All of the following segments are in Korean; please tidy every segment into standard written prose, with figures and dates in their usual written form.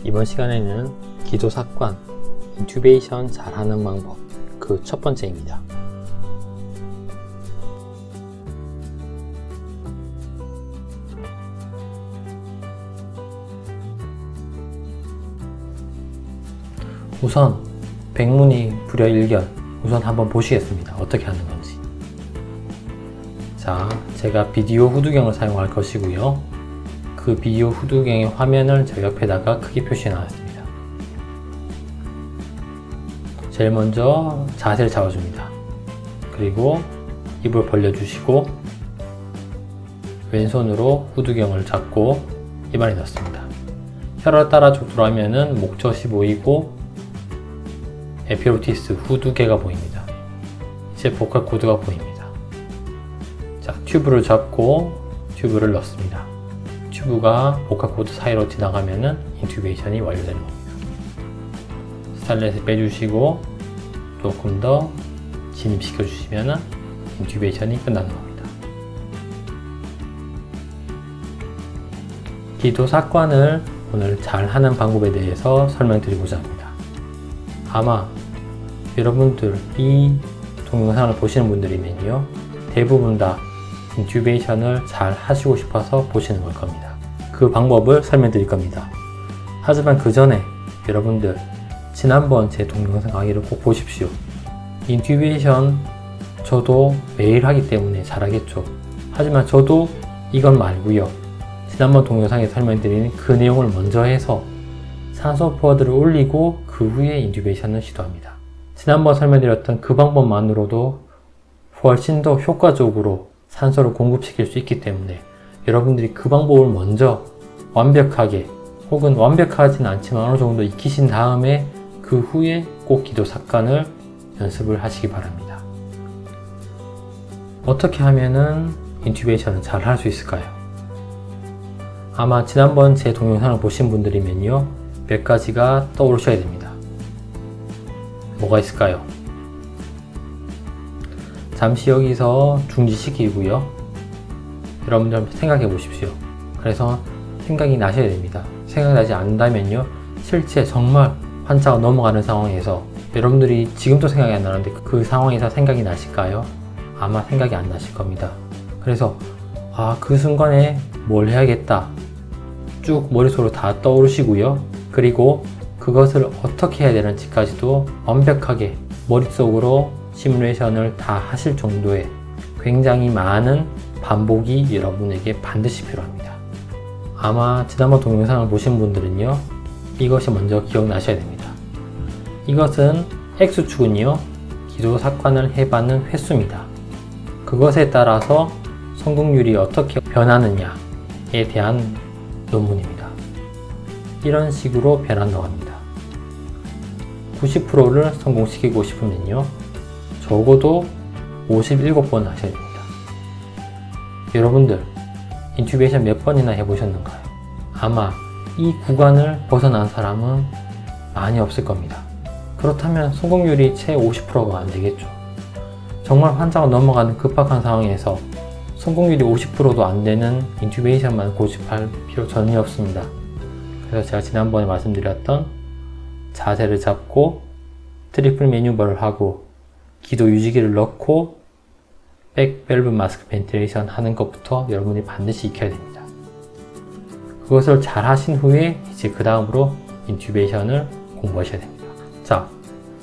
이번 시간에는 기도삭관, 인튜베이션 잘하는 방법, 그 첫 번째입니다. 우선 백문이 불여일견, 우선 한번 보시겠습니다. 어떻게 하는 건지. 자, 제가 비디오 후두경을 사용할 것이고요. 그 비디오 후두경의 화면을 저 옆에다가 크게 표시해 놨습니다. 제일 먼저 자세를 잡아줍니다. 그리고 입을 벌려주시고 왼손으로 후두경을 잡고 입안에 넣습니다. 혀를 따라 쭉 들어가면은 목젖이 보이고 에피로티스 후두개가 보입니다. 이제 보컬 코드가 보입니다. 자, 튜브를 잡고 튜브를 넣습니다. 튜브가 보컬 코드 사이로 지나가면은 인튜베이션이 완료되는 겁니다. 스타일렛을 빼주시고 조금 더 진입시켜 주시면은 인튜베이션이 끝나는 겁니다. 기도삭관을 오늘 잘 하는 방법에 대해서 설명드리고자 합니다. 아마 여러분들 이 동영상을 보시는 분들이면요, 대부분 다 인튜베이션을 잘 하시고 싶어서 보시는 걸 겁니다. 그 방법을 설명드릴 겁니다. 하지만 그 전에 여러분들 지난번 제 동영상 강의를 꼭 보십시오. 인튜베이션 저도 매일 하기 때문에 잘하겠죠. 하지만 저도 이건 말고요, 지난번 동영상에 설명드린 그 내용을 먼저 해서 산소 포워드를 올리고 그 후에 인튜베이션을 시도합니다. 지난번 설명드렸던 그 방법만으로도 훨씬 더 효과적으로 산소를 공급시킬 수 있기 때문에 여러분들이 그 방법을 먼저 완벽하게, 혹은 완벽하진 않지만 어느 정도 익히신 다음에 그 후에 꼭 기도삭관을 연습을 하시기 바랍니다. 어떻게 하면은 인튜베이션을 잘 할 수 있을까요? 아마 지난번 제 동영상을 보신 분들이면요, 몇 가지가 떠오르셔야 됩니다. 뭐가 있을까요? 잠시 여기서 중지시키고요, 여러분들 생각해 보십시오. 그래서 생각이 나셔야 됩니다. 생각나지 않는다면요, 실제 정말 환자가 넘어가는 상황에서 여러분들이 지금도 생각이 안 나는데 그 상황에서 생각이 나실까요? 아마 생각이 안 나실 겁니다. 그래서 그 순간에 뭘 해야겠다 쭉 머릿속으로 다 떠오르시고요, 그리고 그것을 어떻게 해야 되는지까지도 완벽하게 머릿속으로 시뮬레이션을 다 하실 정도의 굉장히 많은 반복이 여러분에게 반드시 필요합니다. 아마 지난번 동영상을 보신 분들은요, 이것이 먼저 기억나셔야 됩니다. 이것은 X축은요, 기도삭관을 해받는 횟수입니다. 그것에 따라서 성공률이 어떻게 변하느냐에 대한 논문입니다. 이런 식으로 변한다고 합니다. 90%를 성공시키고 싶으면요, 적어도 57번 하셔야 됩니다. 여러분들 인튜베이션 몇 번이나 해보셨는가요? 아마 이 구간을 벗어난 사람은 많이 없을 겁니다. 그렇다면 성공률이 채 50%가 안 되겠죠. 정말 환자가 넘어가는 급박한 상황에서 성공률이 50%도 안 되는 인튜베이션만 고집할 필요 전혀 없습니다. 그래서 제가 지난번에 말씀드렸던 자세를 잡고 트리플 매뉴버를 하고 기도 유지기를 넣고 백 밸브 마스크 벤틸레이션 하는 것부터 여러분이 반드시 익혀야 됩니다. 그것을 잘 하신 후에 이제 그 다음으로 인튜베이션을 공부하셔야 됩니다. 자,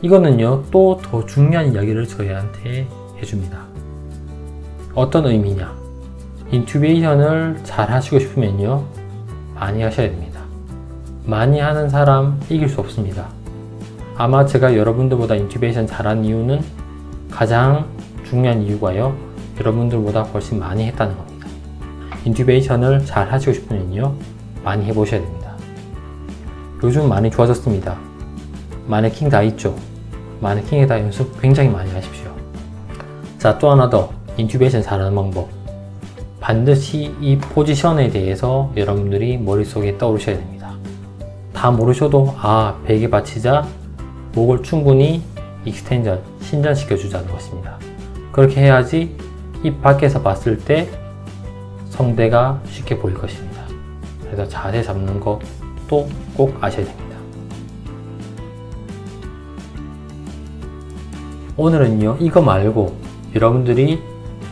이거는요, 또 더 중요한 이야기를 저희한테 해줍니다. 어떤 의미냐? 인튜베이션을 잘 하시고 싶으면요, 많이 하셔야 됩니다. 많이 하는 사람 이길 수 없습니다. 아마 제가 여러분들보다 인튜베이션 잘한 이유는, 가장 중요한 이유가요, 여러분들보다 훨씬 많이 했다는 겁니다. 인튜베이션을 잘 하시고 싶으면요, 많이 해보셔야 됩니다. 요즘 많이 좋아졌습니다. 마네킹 다 있죠? 마네킹에다 연습 굉장히 많이 하십시오. 자, 또 하나 더 인튜베이션 잘하는 방법, 반드시 이 포지션에 대해서 여러분들이 머릿속에 떠오르셔야 됩니다. 다 모르셔도 베개 받치자, 목을 충분히 익스텐전, 신전시켜 주자는 것입니다. 그렇게 해야지 입 밖에서 봤을 때 성대가 쉽게 보일 것입니다. 그래서 자세 잡는 거 것도 꼭 아셔야 됩니다. 오늘은요, 이거 말고 여러분들이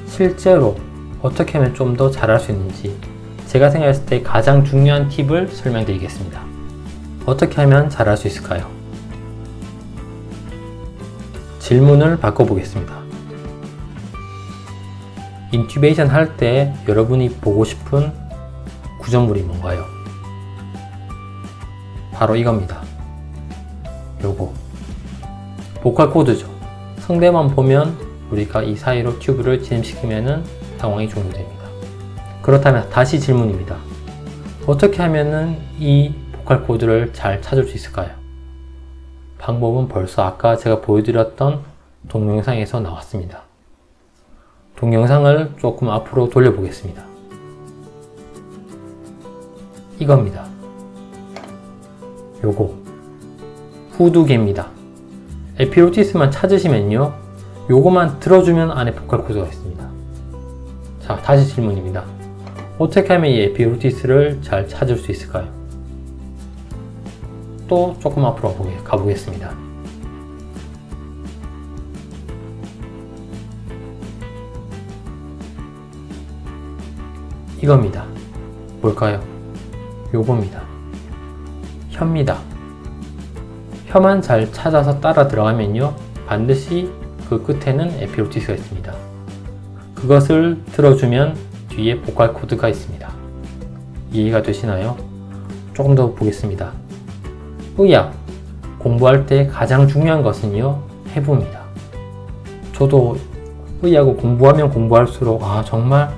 실제로 어떻게 하면 좀 더 잘할 수 있는지 제가 생각했을 때 가장 중요한 팁을 설명드리겠습니다. 어떻게 하면 잘할 수 있을까요? 질문을 바꿔보겠습니다. 인튜베이션 할 때 여러분이 보고 싶은 구조물이 뭔가요? 바로 이겁니다. 요거 보컬 코드죠. 성대만 보면 우리가 이 사이로 튜브를 진입시키면 상황이 종료됩니다. 그렇다면 다시 질문입니다. 어떻게 하면 이 보컬 코드를 잘 찾을 수 있을까요? 방법은 벌써 아까 제가 보여드렸던 동영상에서 나왔습니다. 동영상을 조금 앞으로 돌려보겠습니다. 이겁니다. 요거 후두개입니다. 에피로티스만 찾으시면요, 요거만 들어주면 안에 보컬 코드가 있습니다. 자, 다시 질문입니다. 어떻게 하면 이 에피로티스를 잘 찾을 수 있을까요? 또 조금 앞으로 가보겠습니다. 이겁니다. 뭘까요? 요겁니다. 혀입니다. 혀만 잘 찾아서 따라 들어가면요, 반드시 그 끝에는 에피로티스가 있습니다. 그것을 들어주면 뒤에 보컬 코드가 있습니다. 이해가 되시나요? 조금 더 보겠습니다. 의학 공부할 때 가장 중요한 것은요, 해부입니다. 저도 의학을 공부하면 공부할수록 정말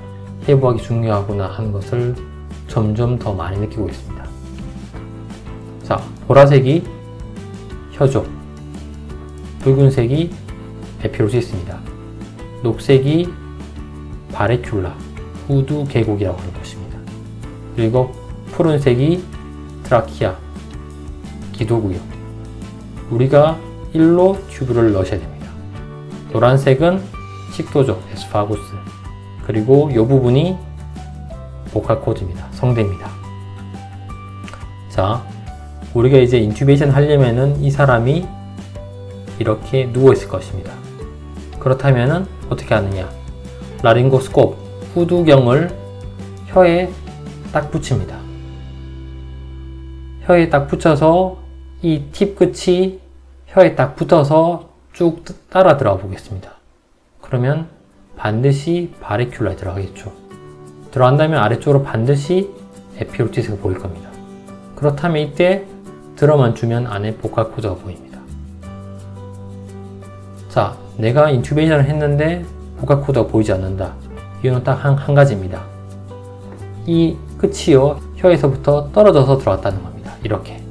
해부하기 중요하구나 하는 것을 점점 더 많이 느끼고 있습니다. 자, 보라색이 혀죠. 붉은색이 에피로티스입니다. 녹색이 바레큘라, 후두 계곡이라고 하는 것입니다. 그리고 푸른색이 트라키아, 기도구요. 우리가 일로 튜브를 넣으셔야 됩니다. 노란색은 식도죠, 에스파구스. 그리고 이 부분이 보컬 코드입니다. 성대입니다. 자, 우리가 이제 인튜베이션 하려면은 이 사람이 이렇게 누워 있을 것입니다. 그렇다면은 어떻게 하느냐? 라링고스콥, 후두경을 혀에 딱 붙입니다. 혀에 딱 붙여서 이 팁 끝이 혀에 딱 붙어서 쭉 따라 들어가 보겠습니다. 그러면 반드시 바레큘라에 들어가겠죠. 들어간다면 아래쪽으로 반드시 에피로티스가 보일 겁니다. 그렇다면 이때 들어만 주면 안에 보컬 코드가 보입니다. 자, 내가 인튜베이션을 했는데 보컬 코드가 보이지 않는다. 이유는 딱 한 가지입니다. 이 끝이요, 혀에서부터 떨어져서 들어왔다는 겁니다. 이렇게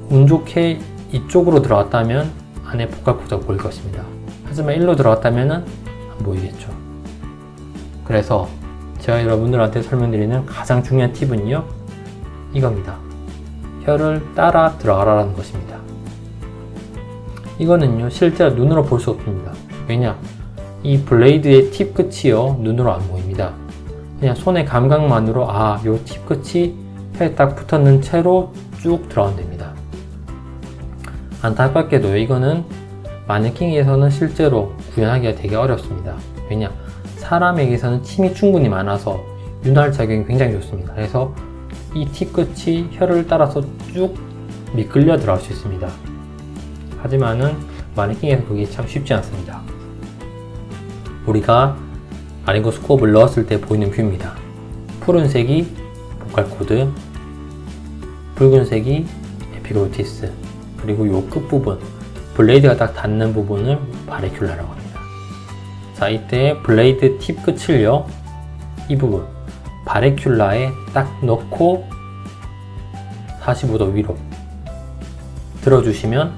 운 좋게 이쪽으로 들어왔다면 안에 보컬 코드가 보일 것입니다. 하지만 일로 들어왔다면 안 보이겠죠. 그래서 제가 여러분들한테 설명드리는 가장 중요한 팁은요, 이겁니다. 혀를 따라 들어가라는 것입니다. 이거는요, 실제로 눈으로 볼 수 없습니다. 왜냐? 이 블레이드의 팁 끝이요, 눈으로 안 보입니다. 그냥 손의 감각만으로 요 팁 끝이 혀에 딱 붙었는 채로 쭉 들어간답니다. 안타깝게도 이거는 마네킹에서는 실제로 구현하기가 되게 어렵습니다. 왜냐? 사람에게서는 침이 충분히 많아서 윤활 작용이 굉장히 좋습니다. 그래서 이 팁 끝이 혀를 따라서 쭉 미끌려 들어갈 수 있습니다. 하지만은 마네킹에서 그게 참 쉽지 않습니다. 우리가 라링고스콥을 넣었을 때 보이는 뷰입니다. 푸른색이 보컬 코드, 붉은색이 에피로티스, 그리고 요 끝부분, 블레이드가 딱 닿는 부분을 바레큘라라고 합니다. 자, 이때 블레이드 팁 끝을요, 이 부분 바레큘라에 딱 넣고 45도 위로 들어주시면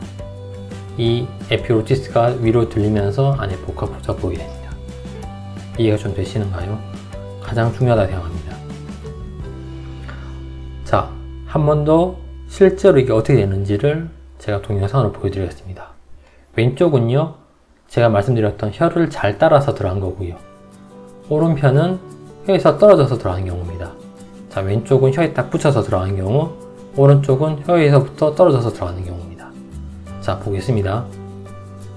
이 에피로티스가 위로 들리면서 안에 보컬 코드가 보이게 됩니다. 이해가 좀 되시는가요? 가장 중요하다고 생각합니다. 자, 한 번 더 실제로 이게 어떻게 되는지를 제가 동영상으로 보여드리겠습니다. 왼쪽은요, 제가 말씀드렸던 혀를 잘 따라서 들어간 거고요. 오른편은 혀에서 떨어져서 들어간 경우입니다. 자, 왼쪽은 혀에 딱 붙여서 들어간 경우, 오른쪽은 혀에서부터 떨어져서 들어가는 경우입니다. 자, 보겠습니다.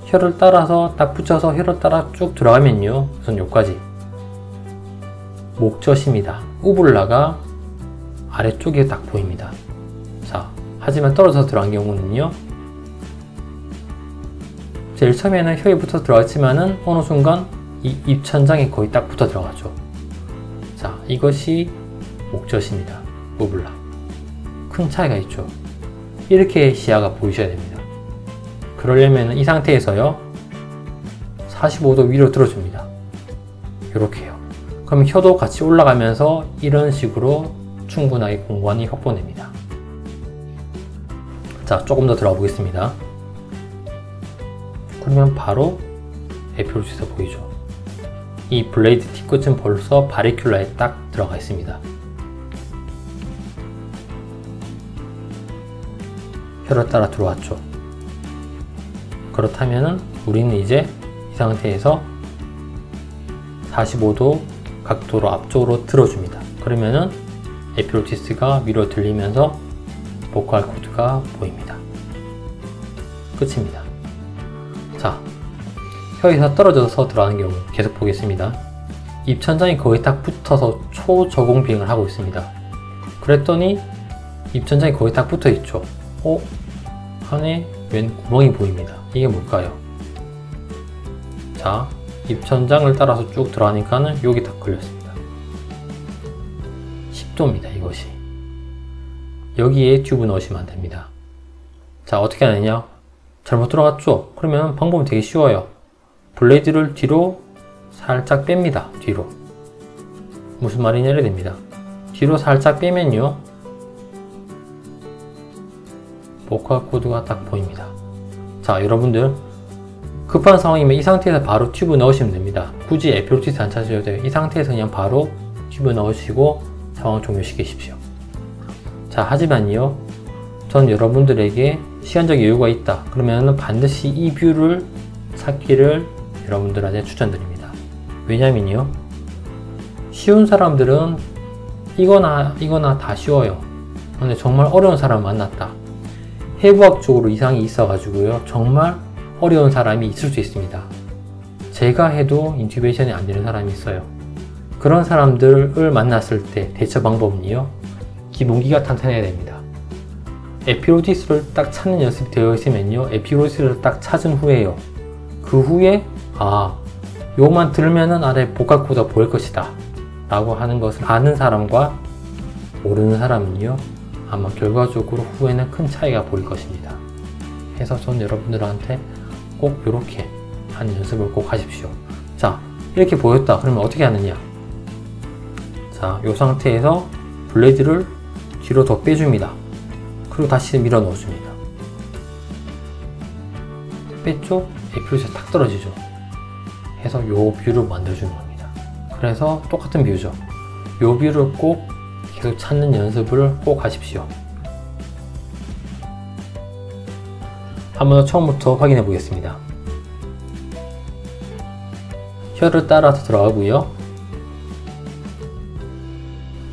혀를 따라서 딱 붙여서 혀를 따라 쭉 들어가면요, 우선 여기까지 목젖입니다. 우블라가 아래쪽에 딱 보입니다. 자, 하지만 떨어져서 들어간 경우는요, 제일 처음에는 혀에 붙어 들어갔지만은 어느 순간 이 입천장에 거의 딱 붙어 들어가죠. 자, 이것이 목젖입니다. 우블라. 큰 차이가 있죠. 이렇게 시야가 보이셔야 됩니다. 그러려면 이 상태에서요, 45도 위로 들어줍니다. 이렇게요. 그럼 혀도 같이 올라가면서 이런 식으로 충분하게 공간이 확보됩니다. 자, 조금 더 들어가 보겠습니다. 그러면 바로 에피로치스가 보이죠. 이 블레이드 팁 끝은 벌써 바리큘라에 딱 들어가 있습니다. 혀를 따라 들어왔죠. 그렇다면 우리는 이제 이 상태에서 45도 각도로 앞쪽으로 들어줍니다. 그러면은 에피로치스가 위로 들리면서 보컬 코드가 보입니다. 끝입니다. 자, 혀에서 떨어져서 들어가는 경우 계속 보겠습니다. 입천장이 거의 딱 붙어서 초저공 비행을 하고 있습니다. 그랬더니 입천장이 거의 딱 붙어 있죠. 안에 웬 구멍이 보입니다. 이게 뭘까요? 자, 입천장을 따라서 쭉 들어가니까는 여기 딱 걸렸습니다. 10도입니다. 이것이. 여기에 튜브 넣으시면 안 됩니다. 자, 어떻게 하느냐? 잘못 들어갔죠? 그러면 방법은 되게 쉬워요. 블레이드를 뒤로 살짝 뺍니다. 뒤로. 무슨 말이냐 이래 됩니다. 뒤로 살짝 빼면요, 보컬 코드가 딱 보입니다. 자, 여러분들 급한 상황이면 이 상태에서 바로 튜브 넣으시면 됩니다. 굳이 에피로치스 안 찾으셔도 돼요. 이 상태에서 그냥 바로 튜브 넣으시고 상황 종료시키십시오. 자, 하지만요, 전 여러분들에게 시간적 여유가 있다 그러면 반드시 이 뷰를 찾기를 여러분들한테 추천드립니다. 왜냐면요, 쉬운 사람들은 이거나 다 쉬워요. 근데 정말 어려운 사람 만났다, 해부학적으로 이상이 있어 가지고요, 정말 어려운 사람이 있을 수 있습니다. 제가 해도 인튜베이션이 안 되는 사람이 있어요. 그런 사람들을 만났을 때 대처 방법은요, 기본기가 탄탄해야 됩니다. 에피로치스를 딱 찾는 연습이 되어 있으면요, 에피로치스를 딱 찾은 후에요, 그 후에 요만 들면은 아래 보컬 코드가 보일 것이다 라고 하는 것을 아는 사람과 모르는 사람은요, 아마 결과적으로 후에는 큰 차이가 보일 것입니다. 해서 전 여러분들한테 꼭 이렇게 하는 연습을 꼭 하십시오. 자, 이렇게 보였다 그러면 어떻게 하느냐? 자, 이 상태에서 블레이드를 뒤로 더 빼줍니다. 그리고 다시 밀어 넣어줍니다. 뺐죠? 에피로치스가 탁 떨어지죠. 해서 요 뷰를 만들어주는 겁니다. 그래서 똑같은 뷰죠. 요 뷰를 꼭 계속 찾는 연습을 꼭 하십시오. 한번 더 처음부터 확인해 보겠습니다. 혀를 따라서 들어가고요,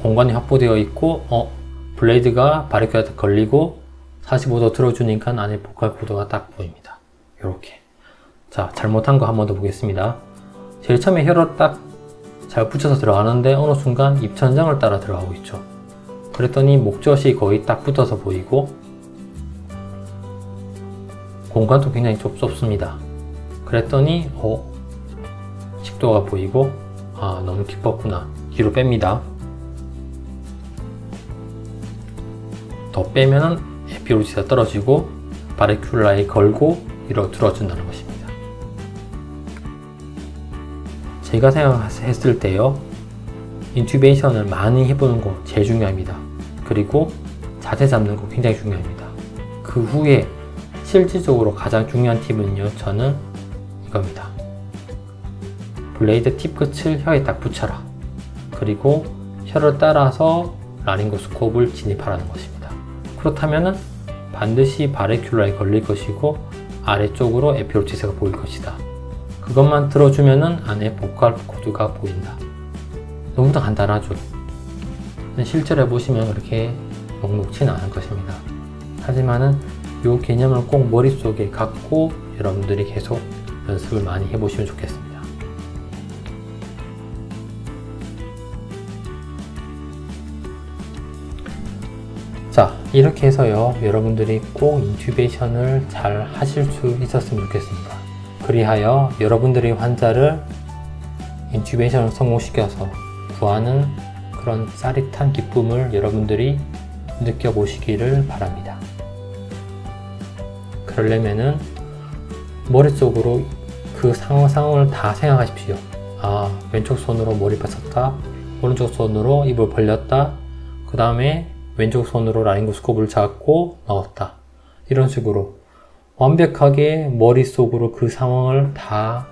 공간이 확보되어 있고 블레이드가 바리큘라에 걸리고 45도 들어주니까 안에 보컬 코드가 딱 보입니다. 이렇게. 자, 잘못한 거 한 번 더 보겠습니다. 제일 처음에 혀를 딱 잘 붙여서 들어가는데 어느 순간 입천장을 따라 들어가고 있죠. 그랬더니 목젖이 거의 딱 붙어서 보이고 공간도 굉장히 좁습니다. 그랬더니 식도가 보이고 너무 깊었구나. 뒤로 뺍니다. 더 빼면은 에피로치스가 떨어지고 바리큘라에 걸고 위로 들어준다는 것입니다. 제가 생각했을 때요, 인튜베이션을 많이 해보는 거 제일 중요합니다. 그리고 자세 잡는 거 굉장히 중요합니다. 그 후에 실질적으로 가장 중요한 팁은요, 저는 이겁니다. 블레이드 팁 끝을 혀에 딱 붙여라. 그리고 혀를 따라서 라링고스코프를 진입하라는 것입니다. 그렇다면은 반드시 바리큘라에 걸릴 것이고 아래쪽으로 에피로치스가 보일 것이다. 그것만 들어주면은 안에 보컬 코드가 보인다. 너무나 간단하죠. 실제로 해보시면 그렇게 녹록지는 않을 것입니다. 하지만은 이 개념을 꼭 머릿속에 갖고 여러분들이 계속 연습을 많이 해보시면 좋겠습니다. 자, 이렇게 해서요, 여러분들이 꼭 인튜베이션을 잘 하실 수 있었으면 좋겠습니다. 그리하여 여러분들의 환자를 인튜베이션을 성공시켜서 구하는 그런 짜릿한 기쁨을 여러분들이 느껴보시기를 바랍니다. 그러려면은 머릿속으로 그 상황을 다 생각하십시오. 아, 왼쪽 손으로 머리 빗었다, 오른쪽 손으로 입을 벌렸다, 그 다음에 왼쪽 손으로 라링고스코프를 잡고 넣었다. 이런 식으로 완벽하게 머릿속으로 그 상황을 다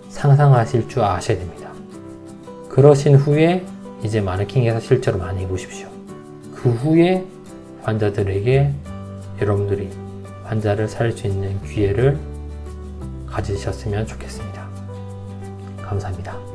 상상하실 줄 아셔야 됩니다. 그러신 후에 이제 마네킹에서 실제로 많이 해보십시오. 그 후에 환자들에게 여러분들이 환자를 살릴 수 있는 기회를 가지셨으면 좋겠습니다. 감사합니다.